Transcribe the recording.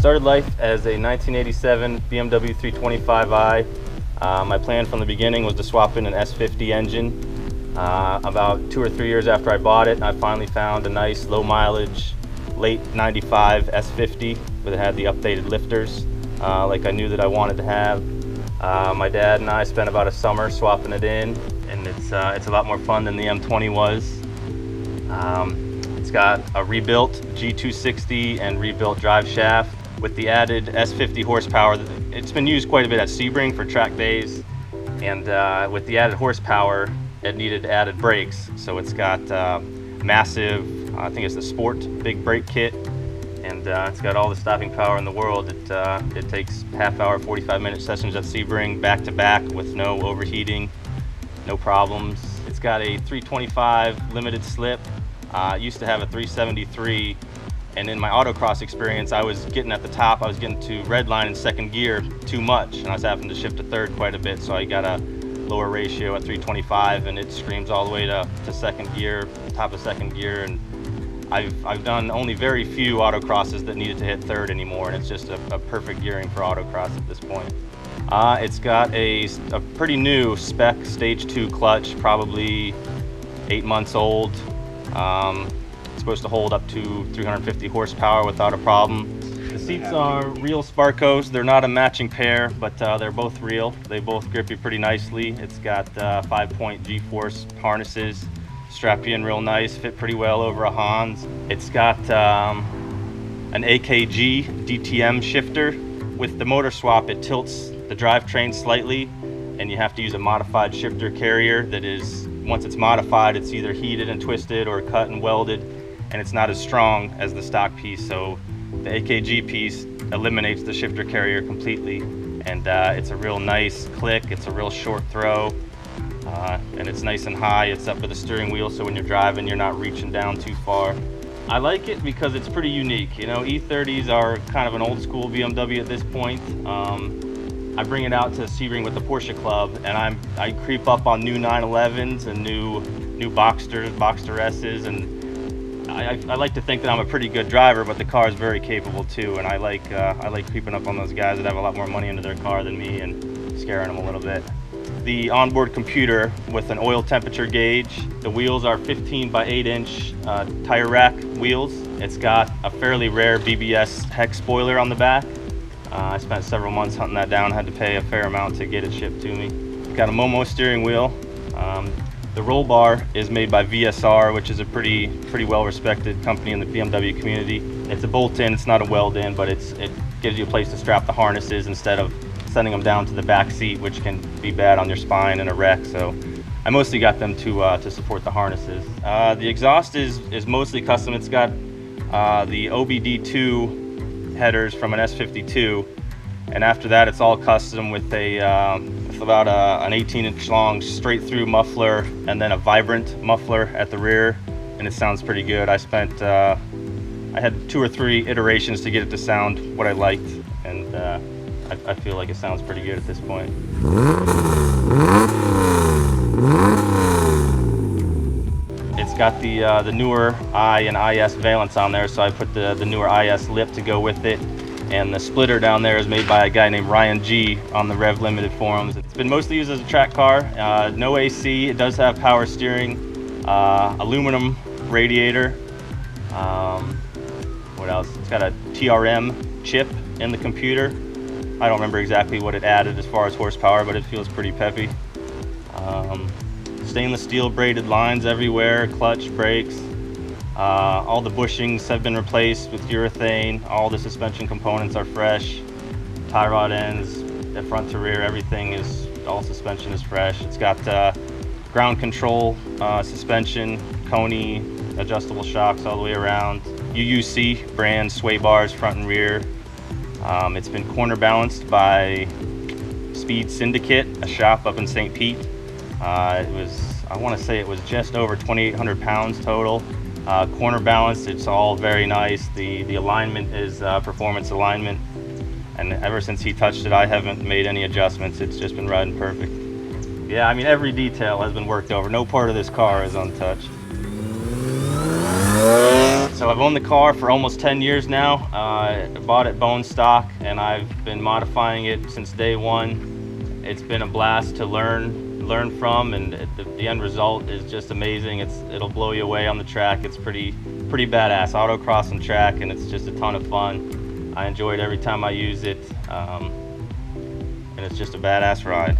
started life as a 1987 BMW 325i. My plan from the beginning was to swap in an S50 engine. About 2 or 3 years after I bought it, I finally found a nice low mileage, late 95 S50 that had the updated lifters like I knew that I wanted to have. My dad and I spent about a summer swapping it in, and it's a lot more fun than the M20 was. It's got a rebuilt G260 and rebuilt drive shaft with the added S50 horsepower. It's been used quite a bit at Sebring for track days, and with the added horsepower, it needed added brakes. So it's got massive, I think it's the Sport big brake kit, and it's got all the stopping power in the world. It takes half-hour, 45-minute sessions at Sebring back to back with no overheating, no problems. It's got a 325 limited slip. Used to have a 373, and in my autocross experience, I was getting at the top. I was getting to redline in second gear too much, and I was having to shift to third quite a bit. So I got a lower ratio at 325, and it screams all the way to second gear, top of second gear. And I've done only very few autocrosses that needed to hit third anymore, and it's just a perfect gearing for autocross at this point. It's got a pretty new spec stage 2 clutch, probably 8 months old. It's supposed to hold up to 350 horsepower without a problem. The seats are real Sparcos. They're not a matching pair, but they're both real. They both grip you pretty nicely. It's got 5-point G-force harnesses. Strap you in real nice, fit pretty well over a Hans. It's got an AKG DTM shifter. With the motor swap, it tilts the drivetrain slightly, and you have to use a modified shifter carrier that is, once it's modified, it's either heated and twisted or cut and welded, and it's not as strong as the stock piece. So the AKG piece eliminates the shifter carrier completely, and it's a real nice click. It's a real short throw, and it's nice and high. It's up with the steering wheel, so when you're driving, you're not reaching down too far. I like it because it's pretty unique. You know, E30s are kind of an old school BMW at this point. I bring it out to Sebring with the Porsche Club, and I creep up on new 911s and new Boxsters, Boxster S's, and I like to think that I'm a pretty good driver, but the car is very capable too, and I like creeping up on those guys that have a lot more money into their car than me and scaring them a little bit. The onboard computer with an oil temperature gauge. The wheels are 15 by 8 inch tire rack wheels. It's got a fairly rare BBS hex spoiler on the back. I spent several months hunting that down, had to pay a fair amount to get it shipped to me. It's got a Momo steering wheel. The roll bar is made by VSR, which is a pretty well-respected company in the BMW community. It's a bolt-in, it's not a weld-in, but it gives you a place to strap the harnesses instead of sending them down to the back seat, which can be bad on your spine in a wreck. So I mostly got them to support the harnesses. The exhaust is mostly custom. It's got the OBD2 headers from an S52, and after that it's all custom with about an 18-inch long straight through muffler and then a vibrant muffler at the rear, and it sounds pretty good. I had 2 or 3 iterations to get it to sound what I liked, and I feel like it sounds pretty good at this point. It's got the newer I and IS valence on there, so I put the newer IS lip to go with it. And the splitter down there is made by a guy named Ryan G on the Rev Limited forums. It's been mostly used as a track car. No AC. It does have power steering, aluminum radiator. What else? It's got a TRM chip in the computer. I don't remember exactly what it added as far as horsepower, but it feels pretty peppy. Stainless steel braided lines everywhere, clutch, brakes. All the bushings have been replaced with urethane. All the suspension components are fresh. Tie rod ends, the front to rear, all suspension is fresh. It's got ground control suspension, Coney, adjustable shocks all the way around. UUC brand sway bars front and rear. It's been corner balanced by Speed Syndicate, a shop up in St. Pete. I want to say it was just over 2,800 pounds total. Corner balance, it's all very nice. The alignment is performance alignment, and ever since he touched it, I haven't made any adjustments. It's just been riding perfect. Yeah, I mean, every detail has been worked over. No part of this car is untouched. So So I've owned the car for almost 10 years now. I bought it bone stock and I've been modifying it since day one. It's been a blast to learn from, and the end result is just amazing. It'll blow you away on the track. It's pretty badass autocross on track, and it's just a ton of fun. I enjoy it every time I use it, and it's just a badass ride.